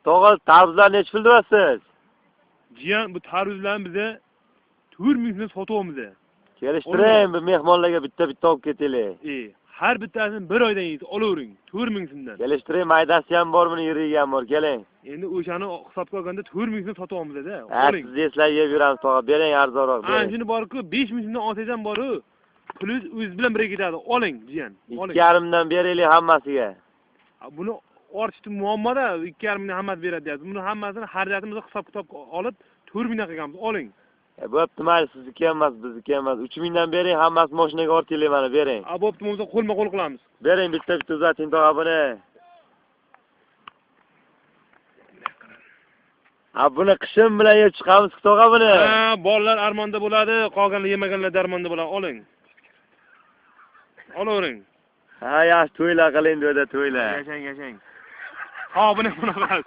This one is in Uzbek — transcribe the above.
Tog'a, tarvuzlar necha pul deyapsiz? Jiyan bu tarvuzlarni biza 4000 so'mdan sotyapmiz. Kelishtiring, bu mehmonlarga bitta-bitta olib ketaylik. Har bittasini bir oydan yeysiz, olavering 4000 so'mdan. Kelishtiring, maydasi ham bor, buni yiriga ham bor, keling. Endi o'shani hisobga olganda 4000 so'm sotyapmiz-da. Oling. Siz eslar yeb yuramiz, tog'a, bering arzonroq, bering. Shuni bor-ku, 5000 so'mdan olsangiz ham bor-ku. Pulingiz o'z bilan birga ketadi. Oling, jiyan. Oling. 2,5dan beraylik hammasiga. Buni ortishdi muammoda 2,5 dan hammasi beradi deyapti. Buni hammasini xarajatimizni hisob-kitob olib 4000 dan qilganmiz. Oling. Bo'pti, mayli, sizniki emas, bizniki emas. 3000 dan bering, hammasi mashinaga ortaylik, mana bering. Bo'pti, bo'lsa qo'lma-qo'l qilamiz. Bering, bitta-bitta uzating, tog'a, buni. Buni qishim bilan yeb chiqamiz, tog'a, buni. Bolalar armonda bo'ladi, qolganlar yemaganlar darmonda bo'ladi. Oling. Olavering. Yaxshi, to'ylar qiling, dedi, to'ylar. Yashang. Buni qilamiz.